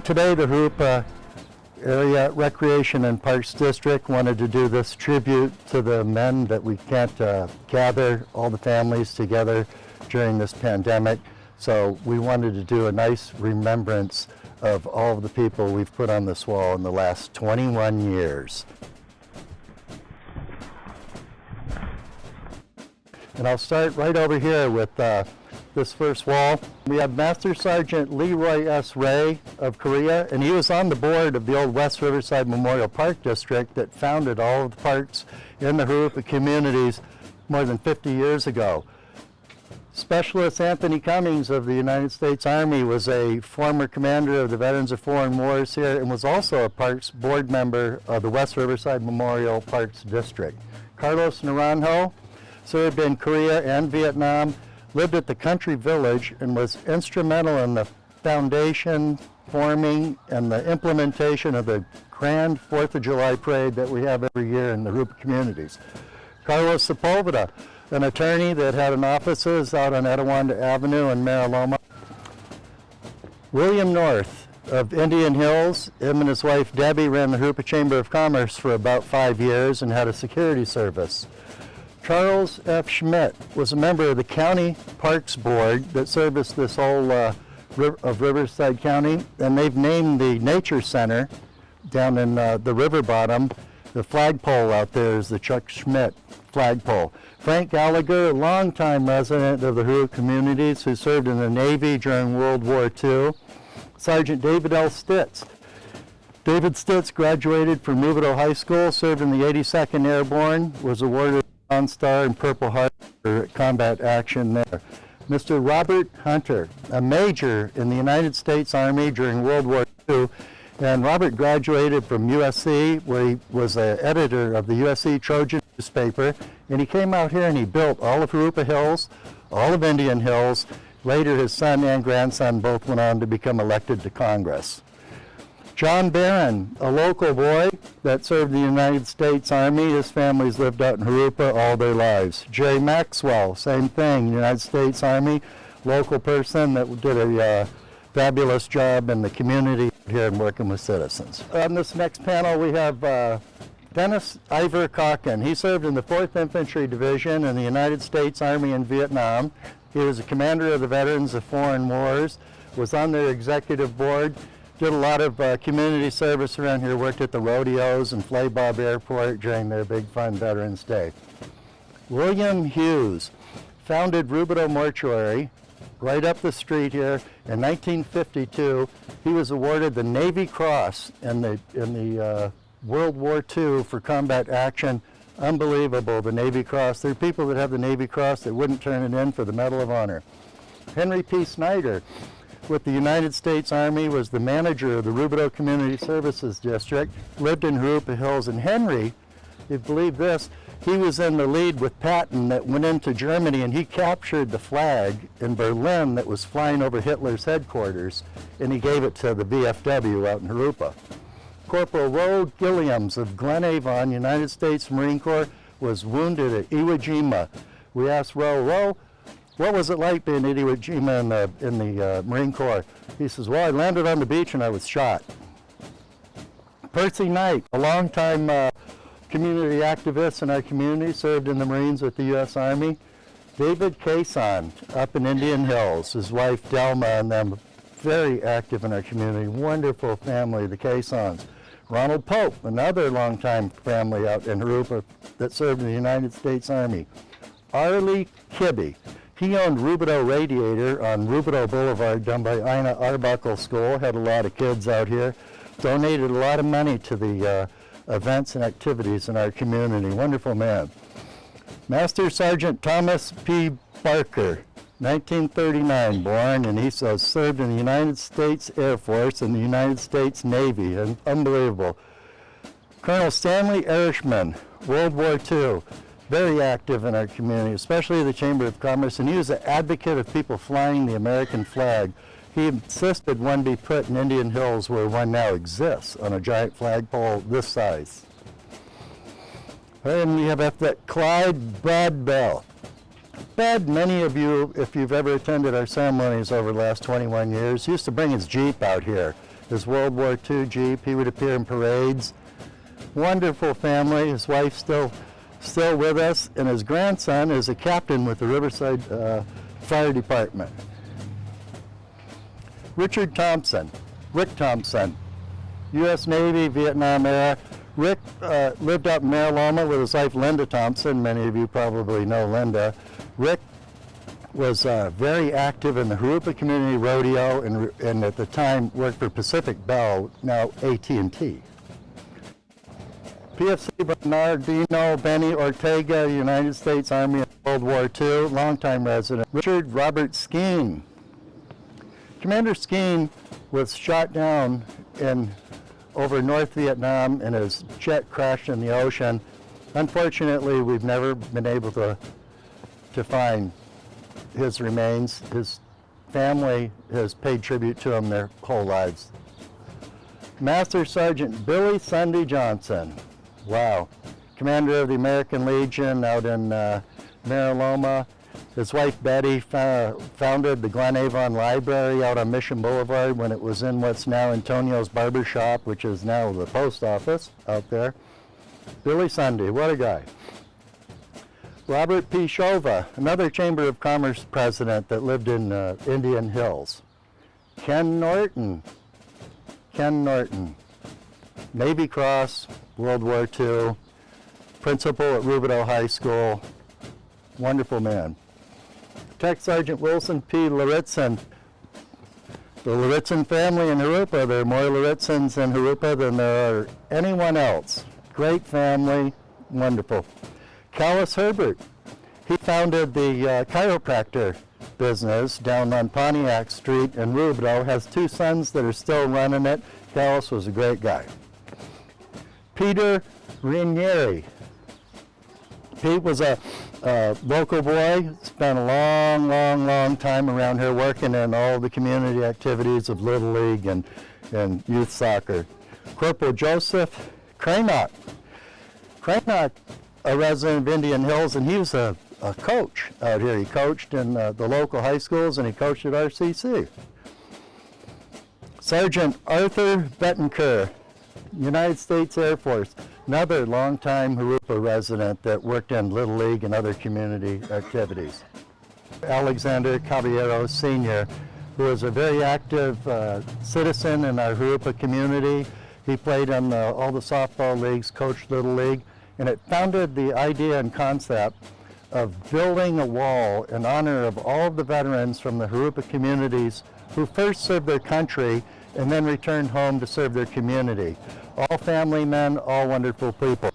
Today the Harupa Area Recreation and Parks District wanted to do this tribute to the men that we can't gather all the families together during this pandemic. So we wanted to do a nice remembrance of all of the people we've put on this wall in the last 21 years. And I'll start right over here with this first wall. We have Master Sergeant Leroy S. Ray of Korea, and he was on the board of the old West Riverside Memorial Park District that founded all of the parks in the Harupa communities more than 50 years ago. Specialist Anthony Cummings of the United States Army was a former commander of the Veterans of Foreign Wars here and was also a Parks board member of the West Riverside Memorial Parks District. Carlos Naranjo served in Korea and Vietnam, lived at the Country Village, and was instrumental in the foundation, forming, and the implementation of the grand 4th of July parade that we have every year in the Harupa communities. Carlos Sepulveda, an attorney that had an offices out on Etiwanda Avenue in Mariloma. William North of Indian Hills, him and his wife Debbie ran the Harupa Chamber of Commerce for about 5 years and had a security service. Charles F. Schmidt was a member of the County Parks Board that serviced this whole of Riverside County, and they've named the Nature Center down in the river bottom. The flagpole out there is the Chuck Schmidt flagpole. Frank Gallagher, a longtime resident of the Harupa communities who served in the Navy during World War II. Sergeant David L. Stitz. David Stitz graduated from Rubidoux High School, served in the 82nd Airborne, was awarded Bronze Star and Purple Heart for combat action there. Mr. Robert Hunter, a major in the United States Army during World War II, and Robert graduated from USC, where he was an editor of the USC Trojan newspaper, and he came out here and he built all of Harupa Hills, all of Indian Hills. Later his son and grandson both went on to become elected to Congress. John Barron, a local boy that served the United States Army. His family's lived out in Harupa all their lives. Jerry Maxwell, same thing, United States Army, local person that did a fabulous job in the community here and working with citizens. On this next panel we have Dennis Ivor Cocken. He served in the 4th Infantry Division in the United States Army in Vietnam. He was a commander of the Veterans of Foreign Wars, was on their executive board, did a lot of community service around here, worked at the rodeos and Flaybob Airport during their Big Fun Veterans Day. William Hughes founded Rubidoux Mortuary right up the street here in 1952. He was awarded the Navy Cross in the World War II for combat action. Unbelievable, the Navy Cross. There are people that have the Navy Cross that wouldn't turn it in for the Medal of Honor. Henry P. Snyder with the United States Army was the manager of the Rubidoux Community Services District, lived in Harupa Hills. And Henry, if you believe this, he was in the lead with Patton that went into Germany, and he captured the flag in Berlin that was flying over Hitler's headquarters, and he gave it to the VFW out in Harupa. Corporal Roe Gilliams of Glen Avon, United States Marine Corps, was wounded at Iwo Jima. We asked Roe, what was it like being at Iwo Jima in the Marine Corps? He says, well, I landed on the beach and I was shot. Percy Knight, a longtime community activist in our community, served in the Marines with the U.S. Army. David Cason up in Indian Hills, his wife Delma and them, very active in our community, wonderful family, the Casons. Ronald Pope, another longtime family out in Harupa that served in the United States Army. Arlie Kibbe, he owned Rubidoux Radiator on Rubidoux Boulevard down by Ina Arbuckle School, had a lot of kids out here, donated a lot of money to the events and activities in our community. Wonderful man. Master Sergeant Thomas P. Barker, 1939 born, and he served in the United States Air Force and the United States Navy, and unbelievable. Colonel Stanley Erishman, World War II, very active in our community, especially the Chamber of Commerce, and he was an advocate of people flying the American flag. He insisted one be put in Indian Hills, where one now exists, on a giant flagpole this size. And we have that Clyde Bradbell. Bud, many of you, if you've ever attended our ceremonies over the last 21 years, used to bring his Jeep out here. his World War II Jeep. He would appear in parades. Wonderful family. His wife's still with us, and his grandson is a captain with the Riverside Fire Department. Rick Thompson, U.S. Navy, Vietnam era. Rick lived up in Mariloma with his wife Linda Thompson. Many of you probably know Linda. Rick was very active in the Jurupa Community Rodeo and at the time worked for Pacific Bell, now AT&T. PFC Bernardino Benny Ortega, United States Army in World War II, longtime resident. Richard Robert Skeen. Commander Skeen was shot down over North Vietnam and his jet crashed in the ocean. Unfortunately, we've never been able to find his remains. His family has paid tribute to him their whole lives. Master Sergeant Billy Sunday Johnson. Wow. Commander of the American Legion out in Mariloma. His wife Betty founded the Glen Avon Library out on Mission Boulevard when it was in what's now Antonio's Barber Shop, which is now the post office out there. Billy Sunday, what a guy. Robert P. Shova, another Chamber of Commerce president that lived in Indian Hills. Ken Norton, Navy Cross, World War II, principal at Rubidoux High School, wonderful man. Tech Sergeant Wilson P. Laritzen, the Laritzen family in Jurupa. There are more Laritzens in Jurupa than there are anyone else. Great family, wonderful. Callis Herbert, he founded the chiropractor business down on Pontiac Street in Rubidoux, has two sons that are still running it. Callis was a great guy. Peter Ranieri. Pete was a local boy, spent a long time around here working in all the community activities of Little League and youth soccer. Corporal Joseph Cranock, a resident of Indian Hills, and he was a coach out here. He coached in the local high schools and he coached at RCC. Sergeant Arthur Bettencourt, United States Air Force, another longtime Jurupa resident that worked in Little League and other community activities. Alexander Caballero Sr., who was a very active citizen in our Jurupa community. He played in all the softball leagues, coached Little League, and it founded the idea and concept of building a wall in honor of all of the veterans from the Jurupa communities who first served their country and then returned home to serve their community. All family men, all wonderful people.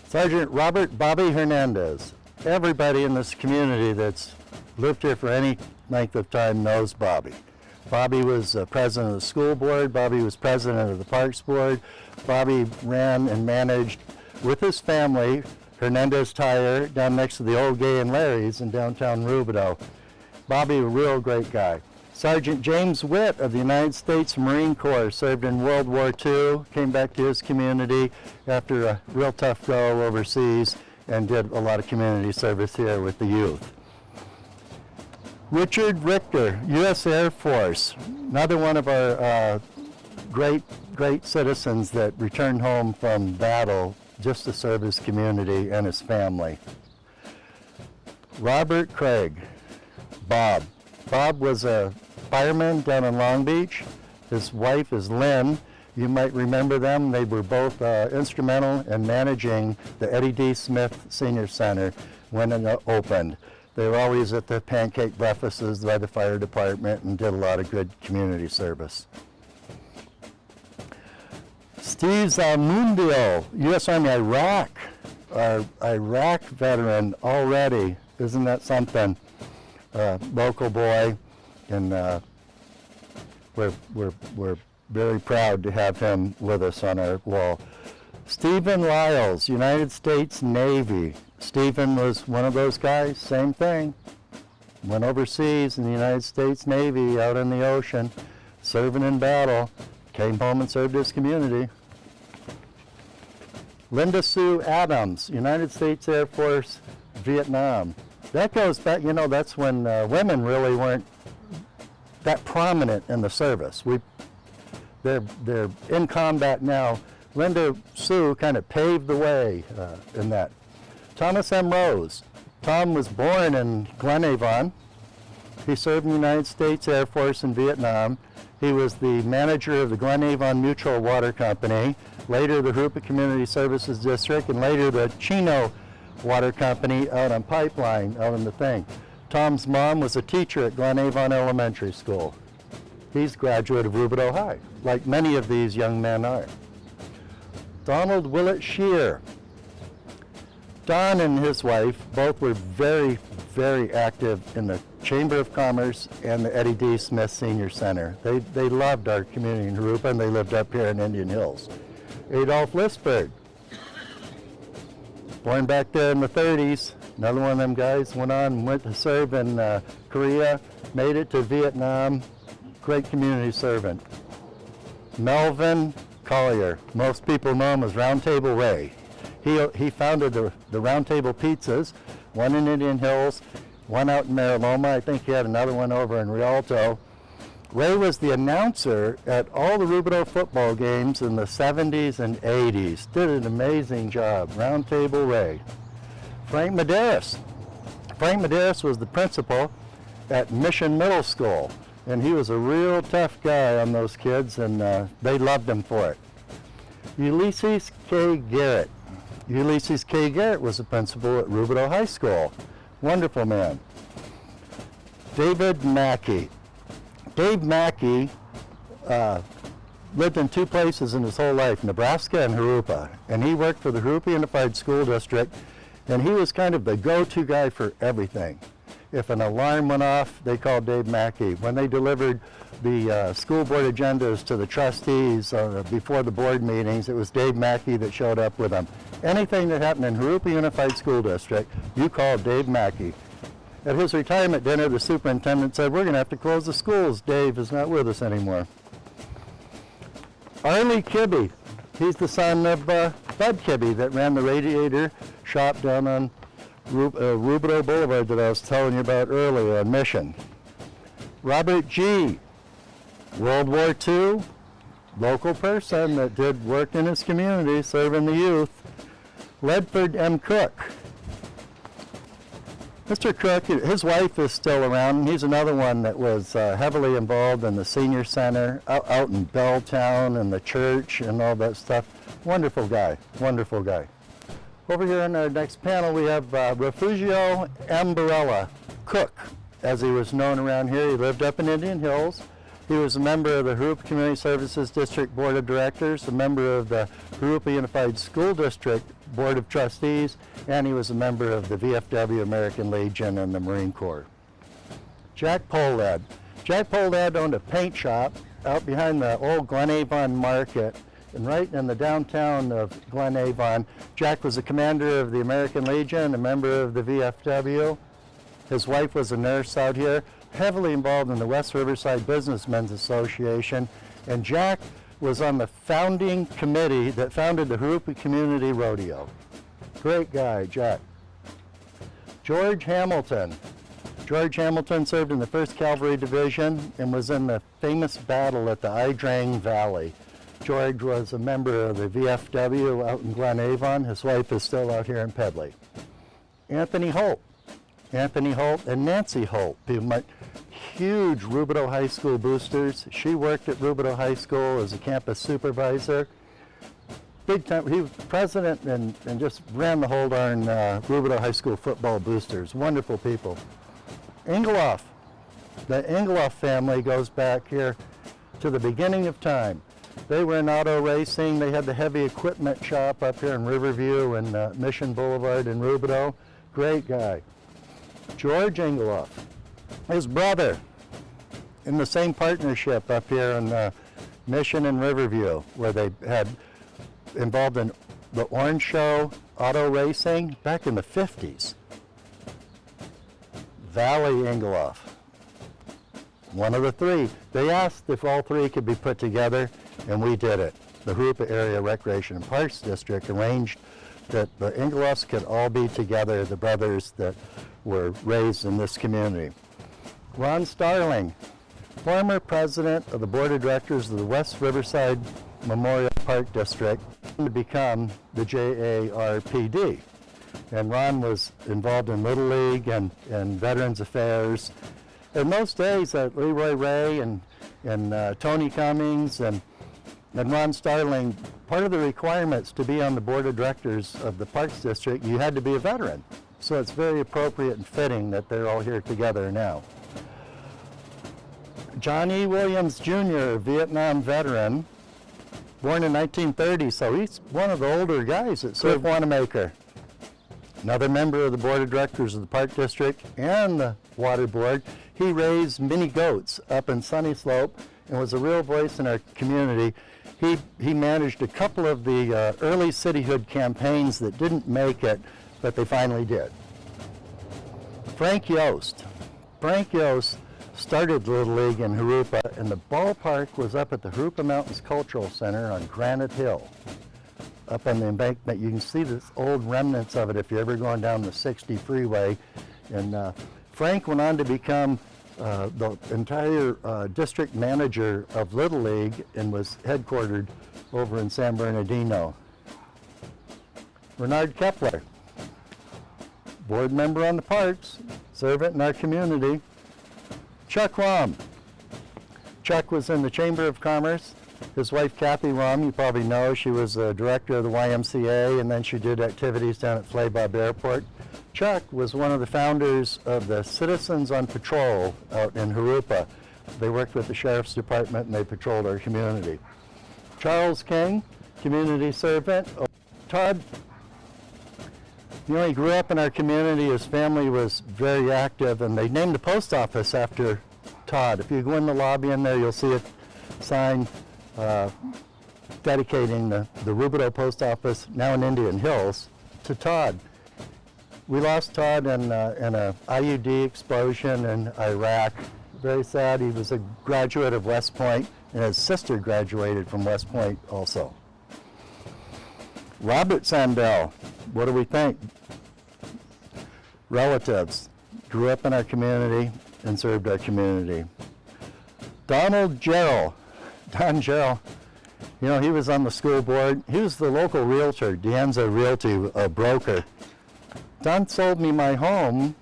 Sergeant Robert Bobby Hernandez. Everybody in this community that's lived here for any length of time knows Bobby. Bobby was president of the school board. Bobby was president of the parks board. Bobby ran and managed with his family Hernandez Tire down next to the old Gay and Larry's in downtown Rubidoux. Bobby, a real great guy. Sergeant James Witt of the United States Marine Corps served in World War II, came back to his community after a real tough go overseas and did a lot of community service here with the youth. Richard Richter, U.S. Air Force, another one of our great citizens that returned home from battle just to serve his community and his family. Robert Craig, Bob. Bob was a fireman down in Long Beach. His wife is Lynn. You might remember them. They were both instrumental in managing the Eddie D. Smith Senior Center when it opened. They were always at the pancake breakfasts by the fire department and did a lot of good community service. Steve Zalmundio, U.S. Army Iraq, our Iraq veteran already. Isn't that something? Local boy, and we're very proud to have him with us on our wall. Stephen Lyles, United States Navy. Stephen was one of those guys, same thing. Went overseas in the United States Navy out in the ocean, serving in battle, came home and served his community. Linda Sue Adams, United States Air Force, Vietnam. That goes back, you know, that's when women really weren't that prominent in the service. We They're in combat now. Linda Sue kind of paved the way in that. Thomas M. Rose. Tom was born in Glen Avon. He served in the United States Air Force in Vietnam. He was the manager of the Glen Avon Mutual Water Company, later the Hoopa Community Services District, and later the Chino Water Company out on Pipeline, out in the thing. Tom's mom was a teacher at Glen Avon Elementary School. He's a graduate of Rubidoux High, like many of these young men are. Donald Willett Shear. Don and his wife both were very, very active in the Chamber of Commerce and the Eddie D. Smith Senior Center. They loved our community in Hoopa, and they lived up here in Indian Hills. Adolph Lisberg, born back there in the 30s, another one of them guys, went to serve in Korea, made it to Vietnam, great community servant. Melvin Collier, most people know him as Round Table Ray. He founded the Round Table Pizzas, one in Indian Hills, one out in Mariloma. I think he had another one over in Rialto. Ray was the announcer at all the Rubidoux football games in the 70s and 80s. Did an amazing job. Round Table Ray. Frank Medeiros. Frank Medeiros was the principal at Mission Middle School, and he was a real tough guy on those kids, and they loved him for it. Ulysses K. Garrett. Ulysses K. Garrett was the principal at Rubidoux High School. Wonderful man. David Mackey. Dave Mackey lived in two places in his whole life, Nebraska and Hoopa, and he worked for the Hoopa Unified School District, and he was kind of the go-to guy for everything. If an alarm went off, they called Dave Mackey. When they delivered the school board agendas to the trustees before the board meetings, it was Dave Mackey that showed up with them. Anything that happened in Hoopa Unified School District, you called Dave Mackey. At his retirement dinner, the superintendent said, "We're going to have to close the schools. Dave is not with us anymore." Arlie Kibbe, he's the son of Bud Kibbe that ran the radiator shop down on Rubidoux Boulevard that I was telling you about earlier on Mission. Robert G., World War II, local person that did work in his community, serving the youth. Ledford M. Cook. Mr. Cook, his wife is still around, and he's another one that was heavily involved in the senior center, out in Belltown and the church and all that stuff. Wonderful guy, wonderful guy. Over here on our next panel, we have Refugio Ambarella Cook, as he was known around here. He lived up in Indian Hills. He was a member of the Hoopa Community Services District Board of Directors, a member of the Hoopa Unified School District Board of Trustees, and he was a member of the VFW American Legion and the Marine Corps. Jack Polad. Jack Polad owned a paint shop out behind the old Glen Avon Market, and right in the downtown of Glen Avon. Jack was a commander of the American Legion, a member of the VFW. His wife was a nurse out here, heavily involved in the West Riverside Businessmen's Association, and Jack was on the founding committee that founded the Hoopa Community Rodeo. Great guy, Jack. George Hamilton. George Hamilton served in the 1st Cavalry Division and was in the famous battle at the Idrang Valley. George was a member of the VFW out in Glen Avon. His wife is still out here in Pedley. Anthony Holt. Anthony Holt and Nancy Holt, huge Rubidoux High School boosters. She worked at Rubidoux High School as a campus supervisor. Big time, he was president and just ran the whole darn Rubidoux High School football boosters. Wonderful people. Engeloff. The Engeloff family goes back here to the beginning of time. They were in auto racing. They had the heavy equipment shop up here in Riverview and Mission Boulevard in Rubidoux. Great guy. George Engeloff. His brother, in the same partnership up here in Mission and Riverview, where they had involved in the Orange Show, auto racing, back in the 50s. Valley Engeloff, one of the three. They asked if all three could be put together, and we did it. The Hoopa Area Recreation and Parks District arranged that the Engeloffs could all be together, the brothers that were raised in this community. Ron Starling. former president of the board of directors of the West Riverside Memorial Park District, to become the JARPD. And Ron was involved in Little League and Veterans Affairs. In those days, Leroy Ray and Tony Cummings and Ron Starling, part of the requirements to be on the board of directors of the Parks District, you had to be a veteran. So it's very appropriate and fitting that they're all here together now. John E. Williams Jr., Vietnam veteran, born in 1930, so he's one of the older guys that served Wanamaker. Another member of the board of directors of the Park District and the Water Board. He raised mini goats up in Sunny Slope and was a real voice in our community. He managed a couple of the early cityhood campaigns that didn't make it, but they finally did. Frank Yost. Frank Yost started Little League in Jurupa, and the ballpark was up at the Jurupa Mountains Cultural Center on Granite Hill. Up on the embankment, you can see the old remnants of it if you're ever going down the 60 freeway. And Frank went on to become the entire district manager of Little League and was headquartered over in San Bernardino. Bernard Kepler, board member on the parks, servant in our community. Chuck Rom. Chuck was in the Chamber of Commerce. His wife, Kathy Rom, you probably know, she was the director of the YMCA, and then she did activities down at Flabob Airport. Chuck was one of the founders of the Citizens on Patrol out in Jurupa. They worked with the Sheriff's Department and they patrolled our community. Charles King, community servant. Todd, you know, he grew up in our community. His family was very active, and they named the post office after Todd. If you go in the lobby in there, you'll see a sign dedicating the Rubidoux Post Office, now in Indian Hills, to Todd. We lost Todd in a IUD explosion in Iraq. Very sad. He was a graduate of West Point, and his sister graduated from West Point also. Robert Sandell, what do we think? Relatives, grew up in our community and served our community. Donald Jarrell. Don Jarrell, you know, he was on the school board. He was the local realtor, Dianza Realty, a broker. Don sold me my home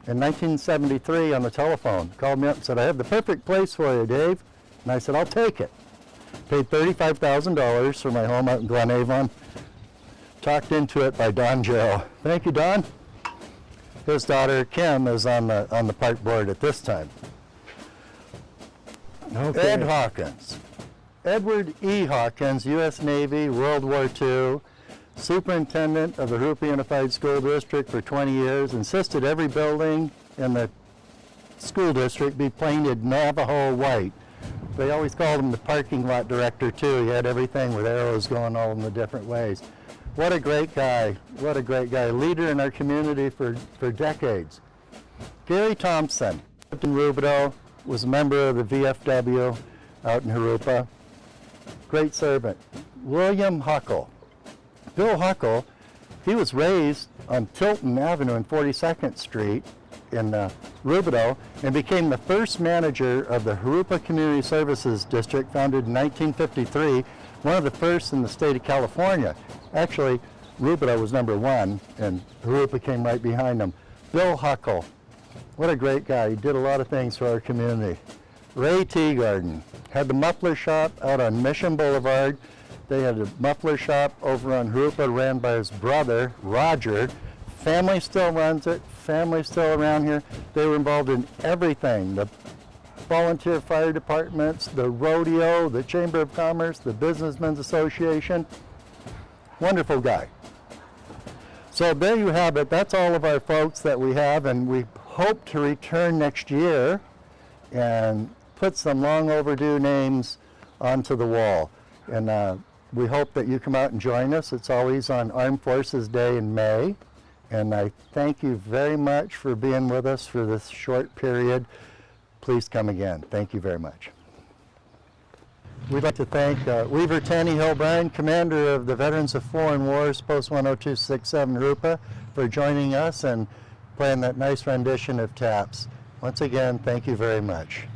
in 1973 on the telephone. Called me up and said, "I have the perfect place for you, Dave." And I said, "I'll take it." Paid $35,000 for my home out in Glen Avon. Talked into it by Don Jarrell. Thank you, Don. His daughter, Kim, is on the park board at this time. Okay. Ed Hawkins. Edward E. Hawkins, U.S. Navy, World War II, superintendent of the Jurupa Unified School District for 20 years, insisted every building in the school district be painted Navajo white. They always called him the parking lot director too. He had everything with arrows going all in the different ways. What a great guy. What a great guy. Leader in our community for decades. Gary Thompson, lived in Rubidoux, was a member of the VFW out in Jurupa. Great servant. William Huckle. Bill Huckle, he was raised on Tilton Avenue and 42nd Street in Rubidoux and became the first manager of the Jurupa Community Services District, founded in 1953, one of the first in the state of California. Actually, Rubidoux was number one, and Jurupa came right behind him. Bill Huckle, what a great guy. He did a lot of things for our community. Ray Teagarden had the muffler shop out on Mission Boulevard. They had a muffler shop over on Jurupa ran by his brother, Roger. Family still runs it. Family still around here. They were involved in everything. The volunteer fire departments, the rodeo, the Chamber of Commerce, the Businessmen's Association. Wonderful guy. So there you have it. That's all of our folks that we have, and we hope to return next year and put some long overdue names onto the wall. And we hope that you come out and join us. It's always on Armed Forces Day in May. And I thank you very much for being with us for this short period. Please come again. Thank you very much. We'd like to thank Weaver Tanny Hill Bryan, commander of the Veterans of Foreign Wars, Post 10267 Rupa, for joining us and playing that nice rendition of Taps. Once again, thank you very much.